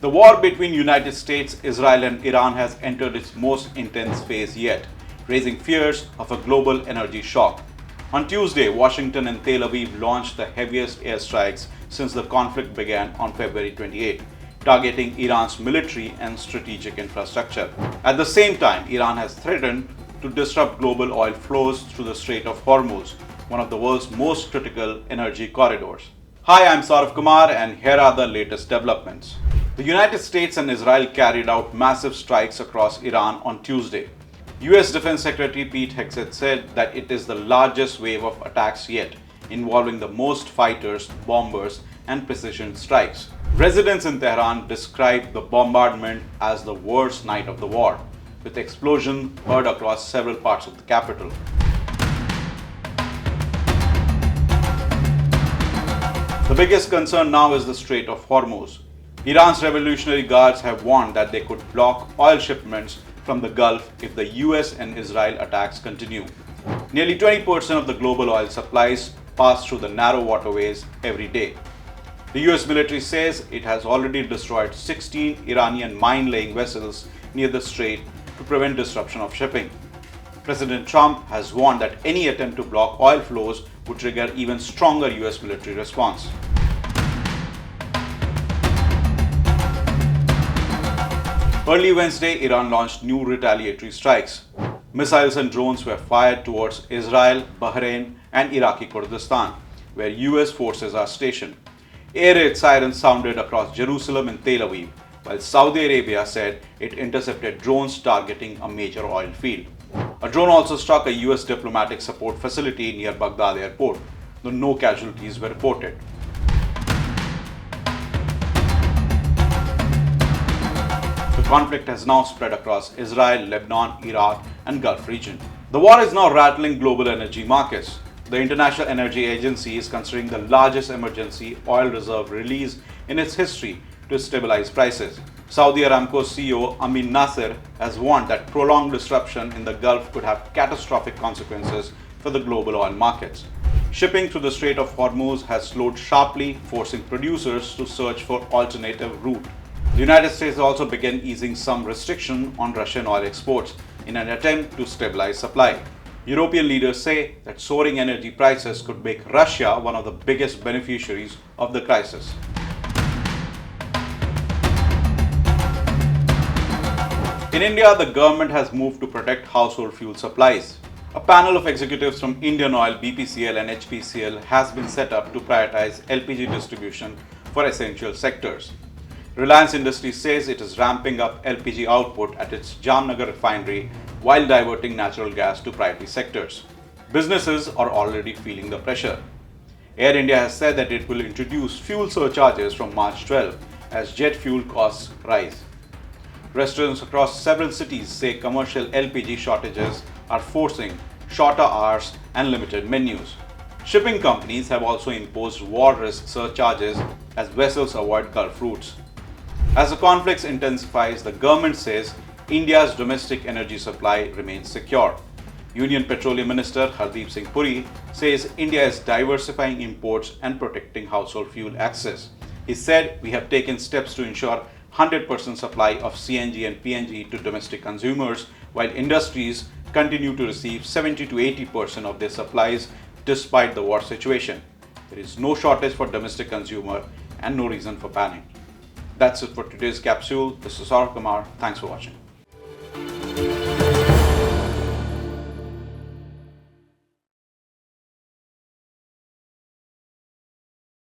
The war between United States, Israel and Iran has entered its most intense phase yet, raising fears of a global energy shock. On Tuesday, Washington and Tel Aviv launched the heaviest airstrikes since the conflict began on February 28, targeting Iran's military and strategic infrastructure. At the same time, Iran has threatened to disrupt global oil flows through the Strait of Hormuz, one of the world's most critical energy corridors. Hi, I'm Saurav Kumar and here are the latest developments. The United States and Israel carried out massive strikes across Iran on Tuesday. US Defense Secretary Pete Hegseth said that it is the largest wave of attacks yet, involving the most fighters, bombers, and precision strikes. Residents in Tehran described the bombardment as the worst night of the war, with explosions heard across several parts of the capital. The biggest concern now is the Strait of Hormuz. Iran's Revolutionary Guards have warned that they could block oil shipments from the Gulf if the US and Israel attacks continue. Nearly 20% of the global oil supplies pass through the narrow waterways every day. The US military says it has already destroyed 16 Iranian mine-laying vessels near the strait to prevent disruption of shipping. President Trump has warned that any attempt to block oil flows would trigger even stronger US military response. Early Wednesday, Iran launched new retaliatory strikes. Missiles and drones were fired towards Israel, Bahrain, and Iraqi Kurdistan, where US forces are stationed. Air raid sirens sounded across Jerusalem and Tel Aviv, while Saudi Arabia said it intercepted drones targeting a major oil field. A drone also struck a US diplomatic support facility near Baghdad airport, though no casualties were reported. The conflict has now spread across Israel, Lebanon, Iraq, and Gulf region. The war is now rattling global energy markets. The International Energy Agency is considering the largest emergency oil reserve release in its history to stabilize prices. Saudi Aramco CEO Amin Nasser has warned that prolonged disruption in the Gulf could have catastrophic consequences for the global oil markets. Shipping through the Strait of Hormuz has slowed sharply, forcing producers to search for alternative route. The United States also began easing some restriction on Russian oil exports in an attempt to stabilize supply. European leaders say that soaring energy prices could make Russia one of the biggest beneficiaries of the crisis. In India, the government has moved to protect household fuel supplies. A panel of executives from Indian Oil, BPCL and HPCL has been set up to prioritize LPG distribution for essential sectors. Reliance Industries says it is ramping up LPG output at its Jamnagar refinery while diverting natural gas to priority sectors. Businesses are already feeling the pressure. Air India has said that it will introduce fuel surcharges from March 12 as jet fuel costs rise. Restaurants across several cities say commercial LPG shortages are forcing shorter hours and limited menus. Shipping companies have also imposed war risk surcharges as vessels avoid Gulf routes. As the conflict intensifies, the government says India's domestic energy supply remains secure. Union Petroleum Minister Hardeep Singh Puri says India is diversifying imports and protecting household fuel access. He said, "We have taken steps to ensure 100% supply of CNG and PNG to domestic consumers, while industries continue to receive 70 to 80% of their supplies despite the war situation. There is no shortage for domestic consumer and no reason for panic." That's it for today's capsule. This is Saurav Kumar. Thanks for watching.